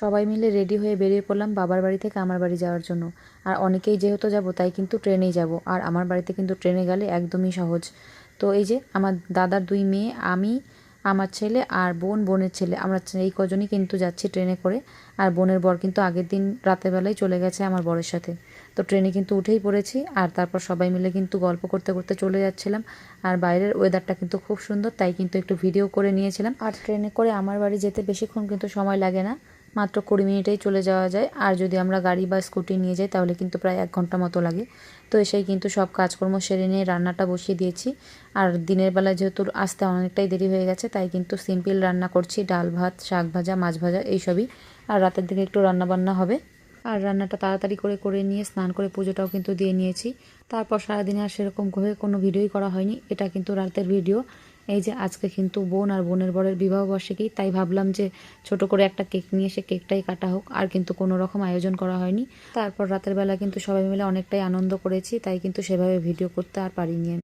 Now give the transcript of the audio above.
সবাই মিলে রেডি হয়ে বেরিয়ে পড়লাম বাবার বাড়ি থেকে আমার বাড়ি যাওয়ার জন্য। আর অনেকেই যেহেতু যাব তাই কিন্তু ট্রেনেই যাব। আর আমার বাড়িতে কিন্তু ট্রেনে গেলে একদমই সহজ। তো এই যে আমার দাদার 2 মেয়ে, আমি, আমার ছেলে আর বোনের ছেলে, আমরা এই কজনই কিন্তু যাচ্ছি ট্রেনে করে। আর বোনের বর কিন্তু আগের দিন রাতের বেলায় চলে গেছে আমার বরের সাথে। তো ট্রেনে কিন্তু উঠেই পড়েছি। আর তারপর সবাই মিলে কিন্তু গল্প করতে করতে চলে যাচ্ছিলাম। আর বাইরের ওয়েদারটা কিন্তু খুব সুন্দর, তাই কিন্তু একটু ভিডিও করে নিয়েছিলাম। আর ট্রেনে করে আমার বাড়ি যেতে বেশিক্ষণ কিন্তু সময় লাগে না, মাত্র 20 মিনিটেই চলে যাওয়া যায়। আর যদি আমরা গাড়ি বা স্কুটি নিয়ে যাই তাহলে কিন্তু প্রায় 1 ঘন্টা মতো লাগে। তো এসেই কিন্তু সব কাজকর্ম সেরে নিয়ে রান্নাটা বসিয়ে দিয়েছি। আর দিনের বেলা যেহেতু আসতে অনেকটাই দেরি হয়ে গেছে, তাই কিন্তু সিম্পল রান্না করছি, ডাল ভাত, শাক ভাজা, মাছ ভাজা এইসবই। আর রাতের দিকে একটু রান্নাবান্না হবে। আর রান্নাটা তাড়াতাড়ি করে নিয়ে স্নান করে পুজোটাও কিন্তু দিয়ে নিয়েছি। তারপর সারাদিনে আর সেরকম করে কোনো ভিডিওই করা হয়নি। এটা কিন্তু রাতের ভিডিও। এই যে আজকে কিন্তু বোন আর বোনের বরের বিবাহবার্ষিকী, তাই ভাবলাম যে ছোট করে একটা কেক নিয়ে সে কেকটাই কাটা হোক। আর কিন্তু কোনো রকম আয়োজন করা হয়নি। তারপর রাতের বেলা কিন্তু সবাই মিলে অনেকটাই আনন্দ করেছি, তাই কিন্তু সেভাবে ভিডিও করতে আর পারিনি।